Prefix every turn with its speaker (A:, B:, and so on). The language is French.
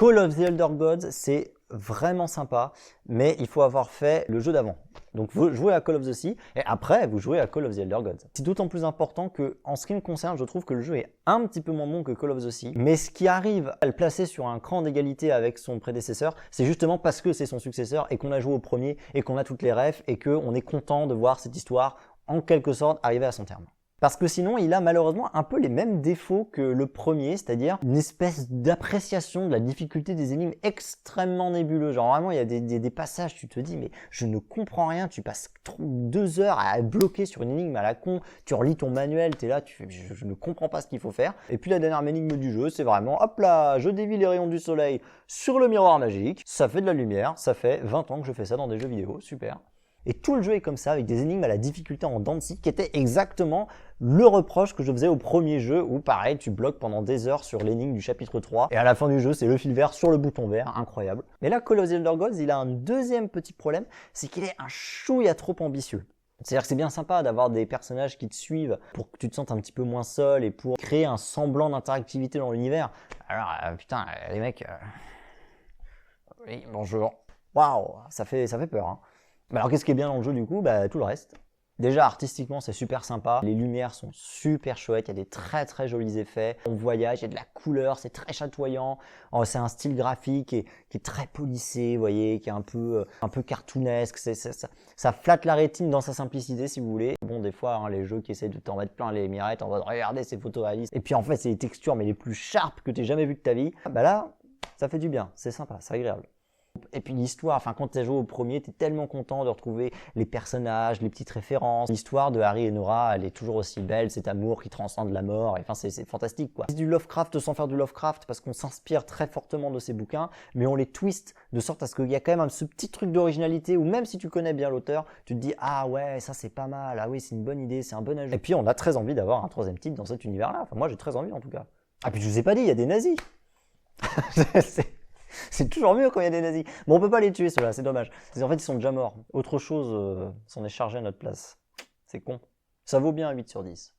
A: Call of the Elder Gods, c'est vraiment sympa, mais il faut avoir fait le jeu d'avant. Donc vous jouez à Call of the Sea, et après vous jouez à Call of the Elder Gods. C'est d'autant plus important que, en ce qui me concerne, je trouve que le jeu est un petit peu moins bon que Call of the Sea, mais ce qui arrive à le placer sur un cran d'égalité avec son prédécesseur, c'est justement parce que c'est son successeur, et qu'on a joué au premier, et qu'on a toutes les refs, et qu'on est content de voir cette histoire, en quelque sorte, arriver à son terme. Parce que sinon, il a malheureusement un peu les mêmes défauts que le premier, c'est-à-dire une espèce d'appréciation de la difficulté des énigmes extrêmement nébuleux. Genre vraiment, il y a des passages, tu te dis, mais je ne comprends rien, tu passes 2 heures à être bloqué sur une énigme à la con, tu relis ton manuel, t'es là, je ne comprends pas ce qu'il faut faire. Et puis la dernière énigme du jeu, c'est vraiment, hop là, je dévie les rayons du soleil sur le miroir magique, ça fait de la lumière, ça fait 20 ans que je fais ça dans des jeux vidéo, super. Et tout le jeu est comme ça, avec des énigmes à la difficulté en dents de scie, qui était exactement le reproche que je faisais au premier jeu, où pareil, tu bloques pendant des heures sur l'énigme du chapitre 3, et à la fin du jeu, c'est le fil vert sur le bouton vert, incroyable. Mais là, Call of the Elder Gods, il a un deuxième petit problème, c'est qu'il est un chouïa trop ambitieux. C'est-à-dire que c'est bien sympa d'avoir des personnages qui te suivent pour que tu te sentes un petit peu moins seul et pour créer un semblant d'interactivité dans l'univers. Alors, putain, les mecs... Oui, bonjour. Waouh, ça fait peur, hein. Alors qu'est-ce qui est bien dans le jeu du coup? Tout le reste. Déjà artistiquement c'est super sympa, les lumières sont super chouettes, il y a des très jolis effets, on voyage, il y a de la couleur, c'est très chatoyant, c'est un style graphique qui est très polissé, vous voyez, qui est un peu cartoonesque, ça flatte la rétine dans sa simplicité si vous voulez. Bon des fois les jeux qui essaient de t'en mettre plein les mirettes en mode regardez ces photos réalistes, et puis en fait c'est les textures mais les plus sharp que tu aies jamais vu de ta vie, là ça fait du bien, c'est sympa, c'est agréable. Et puis l'histoire, enfin quand tu as joué au premier, tu es tellement content de retrouver les personnages, les petites références. L'histoire de Harry et Nora, elle est toujours aussi belle, cet amour qui transcende la mort, et enfin c'est fantastique quoi. C'est du Lovecraft sans faire du Lovecraft, parce qu'on s'inspire très fortement de ces bouquins, mais on les twist de sorte à ce qu'il y a quand même ce petit truc d'originalité, où même si tu connais bien l'auteur, tu te dis ah ouais ça c'est pas mal, ah oui c'est une bonne idée, c'est un bon ajout. Et puis on a très envie d'avoir un troisième titre dans cet univers-là, enfin moi j'ai très envie en tout cas. Ah puis je vous ai pas dit, il y a des nazis. C'est toujours mieux quand il y a des nazis. Bon, on peut pas les tuer, ceux-là, c'est dommage. En fait, ils sont déjà morts. Autre chose s'en est chargé à notre place. C'est con. Ça vaut bien un 8 sur 10.